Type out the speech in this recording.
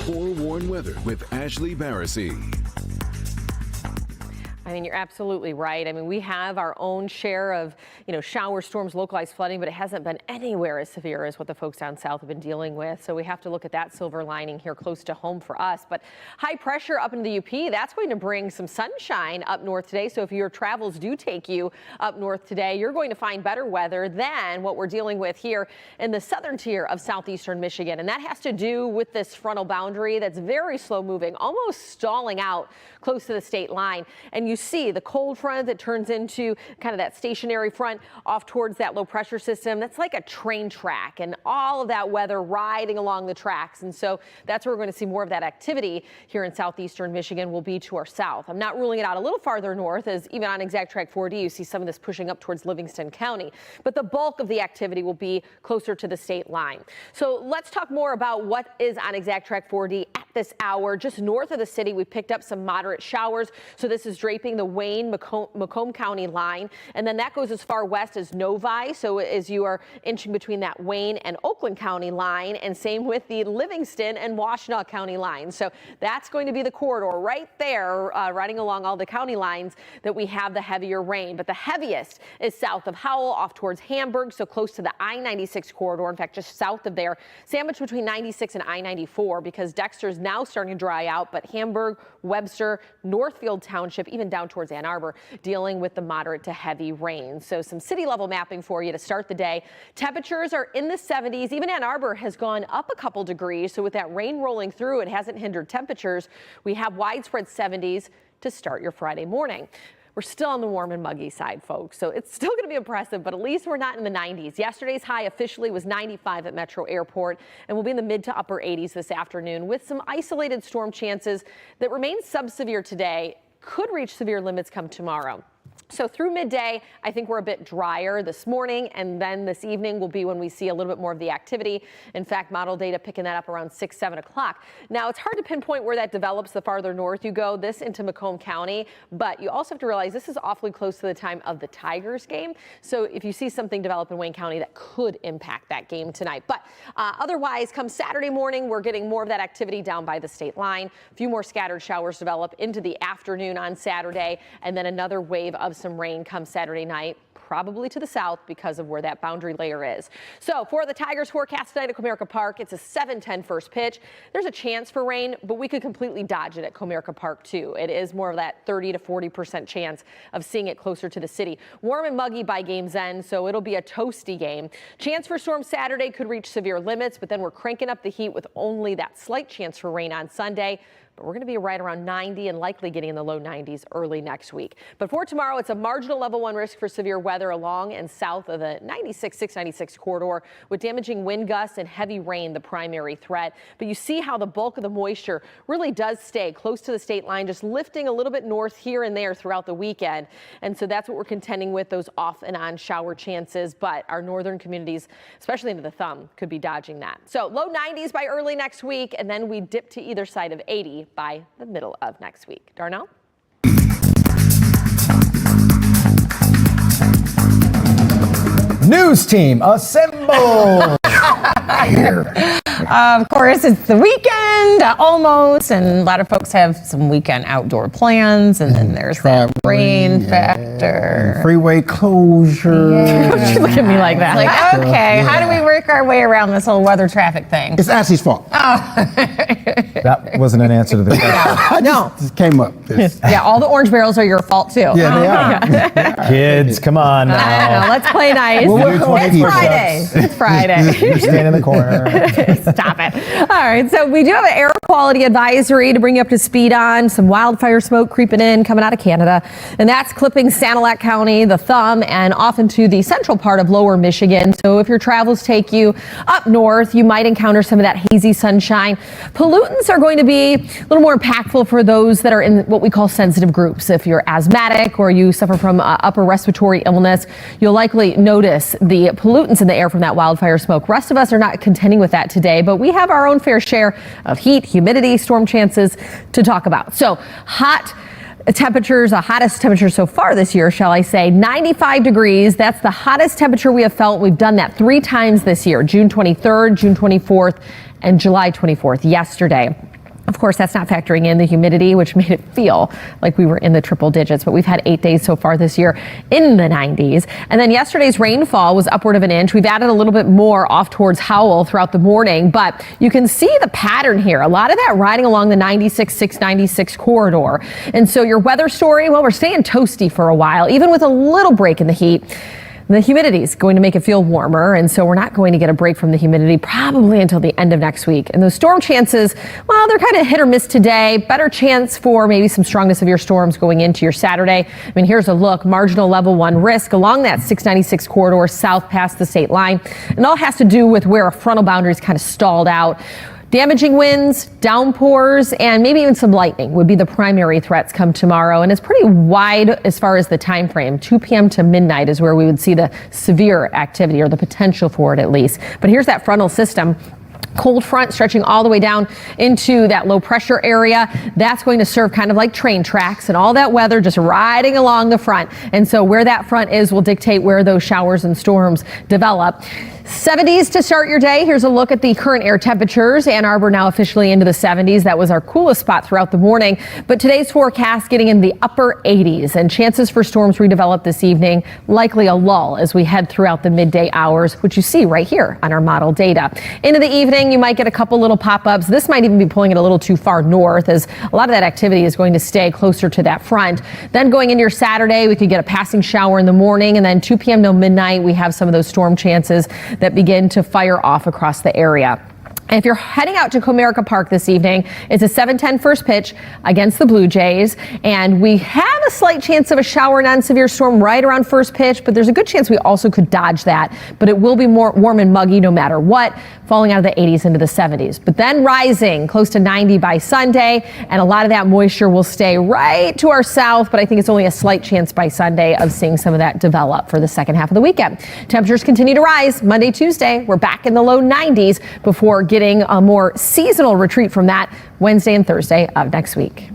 Forewarn weather with Ashlee Baracy. I mean, you're absolutely right. I mean, we have our own share of, shower storms, localized flooding, but it hasn't been anywhere as severe as what the folks down south have been dealing with. So we have to look at that silver lining here close to home for us. But high pressure up into the UP, that's going to bring some sunshine up north today. So if your travels do take you up north today, you're going to find better weather than what we're dealing with here in the southern tier of southeastern Michigan. And that has to do with this frontal boundary that's very slow moving, almost stalling out close to the state line. And you see the cold front that turns into kind of that stationary front off towards that low pressure system. That's like a train track, and all of that weather riding along the tracks. And so that's where we're going to see more of that activity here in southeastern Michigan will be to our south. I'm not ruling it out a little farther north, as even on Exact Track 4D, you see some of this pushing up towards Livingston County. But the bulk of the activity will be closer to the state line. So let's talk more about what is on Exact Track 4D at this hour. Just north of the city, we picked up some moderate showers. So this is draping the Wayne Macomb County line, and then that goes as far west as Novi. So as you are inching between that Wayne and Oakland County line, and same with the Livingston and Washtenaw County line. So that's going to be the corridor right there, riding along all the county lines that we have the heavier rain. But the heaviest is south of Howell, off towards Hamburg, so close to the I-96 corridor. In fact, just south of there, sandwiched between 96 and I-94, because Dexter is now starting to dry out, but Hamburg, Webster, Northfield Township, even down towards Ann Arbor, dealing with the moderate to heavy rain. So some city level mapping for you to start the day. Temperatures are in the 70s. Even Ann Arbor has gone up a couple degrees. So with that rain rolling through, it hasn't hindered temperatures. We have widespread 70s to start your Friday morning. We're still on the warm and muggy side, folks, so it's still going to be impressive, but at least we're not in the 90s. Yesterday's high officially was 95 at Metro Airport, and we'll be in the mid to upper 80s this afternoon with some isolated storm chances that remain subsevere today, could reach severe limits come tomorrow. So through midday, I think we're a bit drier this morning, and then this evening will be when we see a little bit more of the activity. In fact, model data picking that up around 6, 7 o'clock. Now, it's hard to pinpoint where that develops the farther north you go, this into Macomb County, but you also have to realize this is awfully close to the time of the Tigers game. So if you see something develop in Wayne County, that could impact that game tonight. But otherwise, come Saturday morning, we're getting more of that activity down by the state line. A few more scattered showers develop into the afternoon on Saturday, and then another wave of some rain comes Saturday night, probably to the south because of where that boundary layer is. So for the Tigers forecast tonight at Comerica Park, it's a 7:10 first pitch. There's a chance for rain, but we could completely dodge it at Comerica Park too. It is more of that 30 to 40% chance of seeing it closer to the city. Warm and muggy by game's end, so it'll be a toasty game. Chance for storm Saturday could reach severe limits, but then we're cranking up the heat with only that slight chance for rain on Sunday. But we're going to be right around 90 and likely getting in the low 90s early next week. But for tomorrow, it's a marginal level 1 risk for severe weather along and south of the 696 corridor, with damaging wind gusts and heavy rain the primary threat. But you see how the bulk of the moisture really does stay close to the state line, just lifting a little bit north here and there throughout the weekend. And so that's what we're contending with, those off and on shower chances. But our northern communities, especially into the thumb, could be dodging that. So low 90s by early next week, and then we dip to either side of 80 by the middle of next week. Darnell? News team, assemble! Here. Of course, it's the weekend, almost, and a lot of folks have some weekend outdoor plans, and then there's that rain factor. And freeway closure. Yeah. Don't you look at me like that. Like, okay, how do we work our way around this whole weather traffic thing? It's Ashlee's fault. Oh. That wasn't an answer to the question. No. Just came up. Yeah, all the orange barrels are your fault, too. Yeah, they are. Kids, come on now. I don't know, let's play nice. Well, it's Friday. It's Friday. You stand in the corner. Stop it. All right, so we do have an air quality advisory to bring you up to speed on. Some wildfire smoke creeping in, coming out of Canada. And that's clipping Sanilac County, the thumb, and off into the central part of lower Michigan. So if your travels take you up north, you might encounter some of that hazy sunshine. Pollutants are going to be a little more impactful for those that are in what we call sensitive groups. If you're asthmatic or you suffer from upper respiratory illness, you'll likely notice the pollutants in the air from that wildfire smoke. Rest of us are not contending with that today, but we have our own fair share of heat, humidity, storm chances to talk about. So hot temperatures, the hottest temperature so far this year, shall I say, 95 degrees. That's the hottest temperature we have felt. We've done that 3 times this year, June 23rd, June 24th, and July 24th, yesterday. Of course, that's not factoring in the humidity, which made it feel like we were in the triple digits, but we've had 8 days so far this year in the 90s. And then yesterday's rainfall was upward of an inch. We've added a little bit more off towards Howell throughout the morning, but you can see the pattern here. A lot of that riding along the 96 corridor. And so your weather story, well, we're staying toasty for a while, even with a little break in the heat. The humidity is going to make it feel warmer, and so we're not going to get a break from the humidity probably until the end of next week. And those storm chances, well, they're kind of hit or miss today. Better chance for maybe some strong to severe storms going into your Saturday. I mean, here's a look. Marginal level 1 risk along that 696 corridor south past the state line. And all has to do with where a frontal boundary is kind of stalled out. Damaging winds, downpours, and maybe even some lightning would be the primary threats come tomorrow. And it's pretty wide as far as the time frame. 2 p.m. to midnight is where we would see the severe activity, or the potential for it at least. But here's that frontal system. Cold front stretching all the way down into that low pressure area. That's going to serve kind of like train tracks, and all that weather just riding along the front. And so where that front is will dictate where those showers and storms develop. 70s to start your day. Here's a look at the current air temperatures. Ann Arbor now officially into the 70s. That was our coolest spot throughout the morning. But today's forecast getting in the upper 80s, and chances for storms redevelop this evening. Likely a lull as we head throughout the midday hours, which you see right here on our model data. Into the evening, you might get a couple little pop-ups. This might even be pulling it a little too far north, as a lot of that activity is going to stay closer to that front. Then going into your Saturday, we could get a passing shower in the morning, and then 2 p.m. till midnight, we have some of those storm chances that begin to fire off across the area. And if you're heading out to Comerica Park this evening, it's a 7:10 first pitch against the Blue Jays. And we have a slight chance of a shower non-severe storm right around first pitch, but there's a good chance we also could dodge that. But it will be more warm and muggy no matter what, falling out of the 80s into the 70s. But then rising close to 90 by Sunday, and a lot of that moisture will stay right to our south, but I think it's only a slight chance by Sunday of seeing some of that develop for the second half of the weekend. Temperatures continue to rise. Monday, Tuesday, we're back in the low 90s before getting a more seasonal retreat from that Wednesday and Thursday of next week.